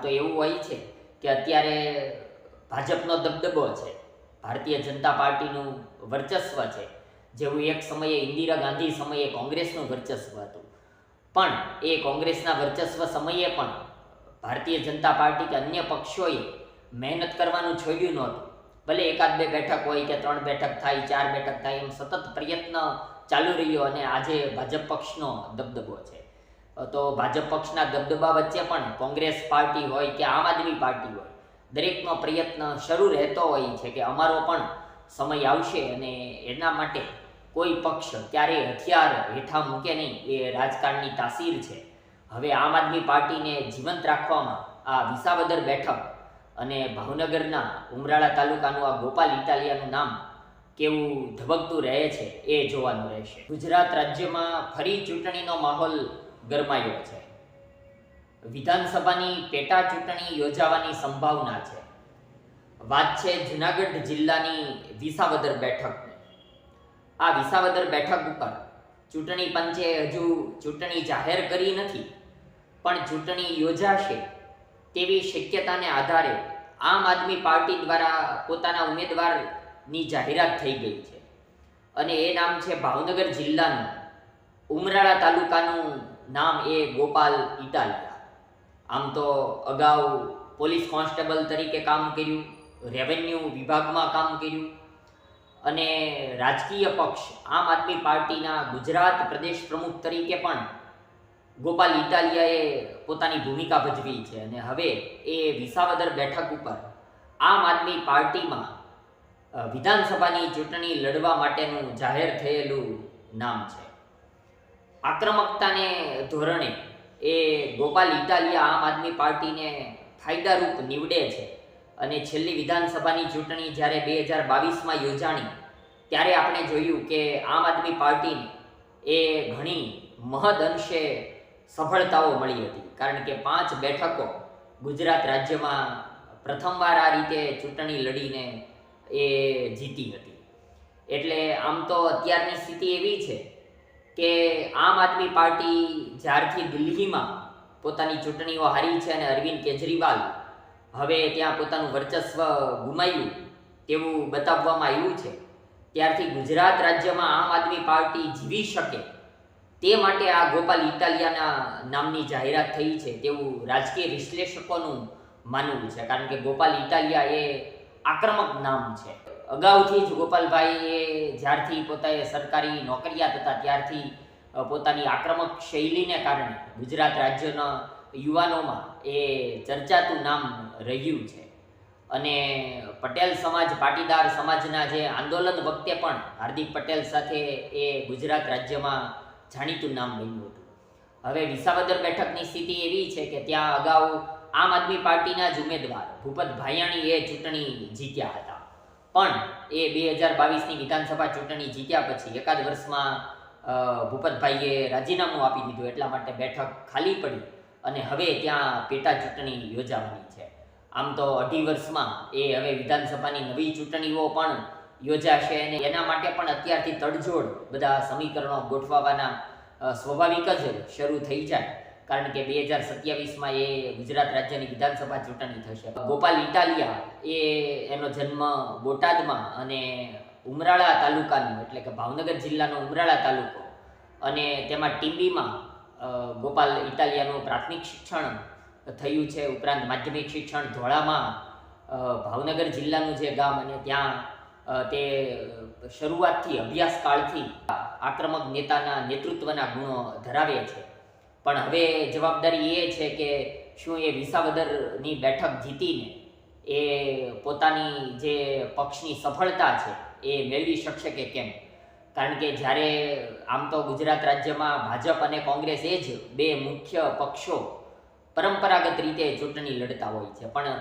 આમ તો એવું હોય છે કે અત્યારે ભાજપનો દબદબો છે, ભારતીય જનતા પાર્ટીનું વર્ચસ્વ છે, જેવું એક સમયે ઇન્દિરા ગાંધી સમયે કોંગ્રેસનું વર્ચસ્વ હતું. પણ એ કોંગ્રેસના વર્ચસ્વ સમયે પણ ભારતીય જનતા પાર્ટી કે અન્ય પક્ષોએ મહેનત કરવાનું છોડ્યું નહોતું. ભલે એકાદ બે બેઠક હોય કે 3 બેઠક થાય, 4 બેઠક થાય, એમ સતત પ્રયત્ન ચાલુ રહ્યો અને આજે ભાજપ પક્ષનો દબદબો છે. તો ભાજપ પક્ષના દબદબા વચ્ચે પણ કોંગ્રેસ પાર્ટી હોય કે આમ આદમી પાર્ટી હોય, દરેકનો પ્રયત્ન શરૂ રહેતો હોય છે કે અમારો પણ સમય આવશે અને એના માટે કોઈ પક્ષ ક્યારેય હથિયાર હેઠા મૂકે નહીં, એ રાજકારણની તાસીર છે. હવે આમ આદમી પાર્ટીને જીવંત રાખવામાં આ વિસાવદર બેઠક અને ભાવનગરના ઉમરાળા તાલુકાનું આ ગોપાલ ઇટાલિયાનું નામ કેવું ધબકતું રહે છે એ જોવાનું રહેશે. ગુજરાત રાજ્યમાં ફરી ચૂંટણીનો માહોલ ગરમાયો છે. વિધાનસભાની પેટા ચૂંટણી યોજાવાની સંભાવના છે. વાત છે જૂનાગઢ જિલ્લાની વિસાવદર બેઠકની. આ વિસાવદર બેઠક ઉપર ચૂંટણી પંચે હજુ ચૂંટણી જાહેર કરી નથી, પણ ચૂંટણી યોજાશે તેવી શક્યતાને આધારે આમ આદમી પાર્ટી દ્વારા પોતાના ઉમેદવારની જાહેરાત થઈ ગઈ છે અને એ નામ છે ભાવનગર જિલ્લાનું ઉમરાળા તાલુકાનું નામ એ ગોપાલ ઇટાલિયા. આમ તો અગાઉ પોલીસ કોન્સ્ટેબલ તરીકે કામ કર્યું, રેવન્યુ વિભાગમાં કામ કર્યું અને રાજકીય પક્ષ આમ આદમી પાર્ટીના ગુજરાત પ્રદેશ પ્રમુખ તરીકે પણ ગોપાલ ઇટાલિયાએ પોતાની ભૂમિકા ભજવી છે અને હવે એ વિસાવદર બેઠક ઉપર આમ આદમી પાર્ટીમાં વિધાનસભાની ચૂંટણી લડવા માટેનું જાહેર થયેલું નામ છે. આક્રમકતાને ધોરણે એ ગોપાલ ઇટાલિયા આમ આદમી પાર્ટીને ફાયદારૂપ નીવડે છે અને છેલ્લી વિધાનસભાની ચૂંટણી જ્યારે 2022માં યોજાણી ત્યારે આપણે જોયું કે આમ આદમી પાર્ટીને એ ઘણી મહદ અંશે સફળતાઓ મળી હતી, કારણ કે 5 બેઠકો ગુજરાત રાજ્યમાં પ્રથમવાર આ રીતે ચૂંટણી લડીને એ જીતી હતી. એટલે આમ તો અત્યારની સ્થિતિ એવી છે કે આમ આદમી પાર્ટી જ્યારથી દિલ્હીમાં પોતાની ચૂંટણીઓ હારી છે અને અરવિંદ કેજરીવાલ હવે ત્યાં પોતાનું વર્ચસ્વ ગુમાવ્યું તેવું બતાવવામાં આવ્યું છે, ત્યારથી ગુજરાત રાજ્યમાં આમ આદમી પાર્ટી જીવી શકે તે માટે આ ગોપાલ ઇટાલિયાના નામની જાહેરાત થઈ છે તેવું રાજકીય વિશ્લેષકોનું માનવું છે. કારણ કે ગોપાલ ઇટાલિયા એ આક્રમક નામ છે. અગાઉથી જ ગોપાલભાઈએ જ્યારથી પોતાએ સરકારી નોકરિયાત હતા ત્યારથી પોતાની આક્રમક શૈલીને કારણે ગુજરાત રાજ્યના યુવાનોમાં એ ચર્ચાતું નામ રહ્યું છે અને પટેલ સમાજ, પાટીદાર સમાજના જે આંદોલન વખતે પણ હાર્દિક પટેલ સાથે એ ગુજરાત રાજ્યમાં જાણીતું નામ બન્યું હતું. હવે વિસાવદર બેઠકની સ્થિતિ એવી છે કે ત્યાં અગાઉ આમ આદમી પાર્ટીના જ ઉમેદવાર ભૂપત ભાયાણી એ ચૂંટણી જીત્યા હતા, પણ એ 2022ની વિધાનસભા ચૂંટણી જીત્યા પછી એકાદ વર્ષમાં ભૂપતભાઈએ રાજીનામું આપી દીધું, એટલા માટે બેઠક ખાલી પડી અને હવે ત્યાં પેટા ચૂંટણી યોજાવાની છે. આમ તો 2.5 વર્ષમાં એ હવે વિધાનસભાની નવી ચૂંટણીઓ પણ યોજાશે અને એના માટે પણ અત્યારથી તડજોડ બધા સમીકરણો ગોઠવવાના સ્વાભાવિક જ શરૂ થઈ જાય, કારણ કે 2027માં એ ગુજરાત રાજ્યની વિધાનસભા ચૂંટણી થશે. ગોપાલ ઇટાલિયા એનો જન્મ બોટાદમાં અને ઉમરાળા તાલુકાનું એટલે કે ભાવનગર જિલ્લાનો ઉમરાળા તાલુકો અને તેમાં ટીંબીમાં ગોપાલ ઇટાલિયાનું પ્રાથમિક શિક્ષણ થયું છે. ઉપરાંત માધ્યમિક શિક્ષણ ધોળામાં ભાવનગર જિલ્લાનું જે ગામ અને ત્યાં તે શરૂઆતથી અભ્યાસકાળથી આક્રમક નેતાના નેતૃત્વના ગુણો ધરાવે છે. પણ હવે જવાબદારી એ છે કે શું એ વિસાવદરની બેઠક જીતીને એ પોતાની જે પક્ષની સફળતા છે એ મેળવી શકશે કે કેમ? કારણ કે જ્યારે આમ તો ગુજરાત રાજ્યમાં ભાજપ અને કોંગ્રેસ એ જ 2 મુખ્ય પક્ષો પરંપરાગત રીતે ચૂંટણી લડતા હોય છે, પણ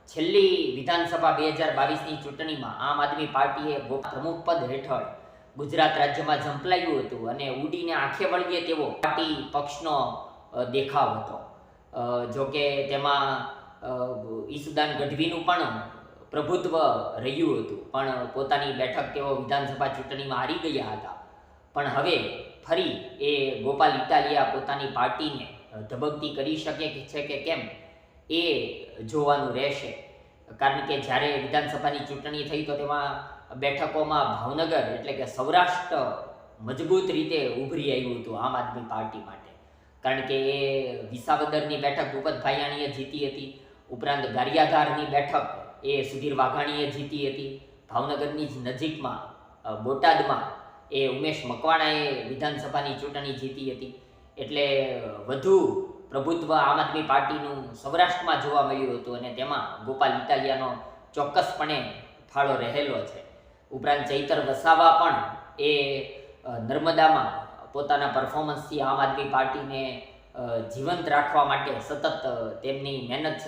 છેલ્લી વિધાનસભા 2022ની ચૂંટણીમાં આમ આદમી પાર્ટીએ પ્રમુખ પદ હેઠળ ગુજરાત રાજ્યમાં ઝંપલાવ્યું હતું અને ઉડીને આંખે વળગે તેવો પાર્ટી પક્ષનો દેખાવ હતો. જોકે તેમાં ઈસુદાન ગઢવીનું પણ પ્રભુત્વ રહ્યું હતું, પણ પોતાની બેઠક તેઓ વિધાનસભા ચૂંટણીમાં હારી ગયા હતા. પણ હવે ફરી એ ગોપાલ ઇટાલિયા પોતાની પાર્ટીને ધબકતી કરી શકે છે કે કેમ એ જોવાનું રહેશે. કારણ કે જ્યારે વિધાનસભાની ચૂંટણી થઈ તો તેમાં બેઠકોમાં ભાવનગર એટલે કે સૌરાષ્ટ્ર મજબૂત રીતે ઉભરી આવ્યું હતું આમ આદમી પાર્ટી માટે. કારણ કે એ વિસાવદરની બેઠક ભૂપત ભાયાણીએ જીતી હતી, ઉપરાંત ગારિયાધારની બેઠક એ સુધીર વાઘાણીએ જીતી હતી, ભાવનગરની જ નજીકમાં બોટાદમાં એ ઉમેશ મકવાણાએ વિધાનસભાની ચૂંટણી જીતી હતી. એટલે વધુ પ્રભુત્વ આમ આદમી પાર્ટીનું સૌરાષ્ટ્રમાં જોવા મળ્યું હતું અને તેમાં ગોપાલ ઇટાલિયાનો ચોક્કસપણે ફાળો રહેલો છે. ઉપરાંત ચૈતર વસાવા પણ એ નર્મદામાં પોતાના પરફોર્મન્સથી આમ આદમી પાર્ટીને જીવંત રાખવા માટે સતત તેમની મહેનત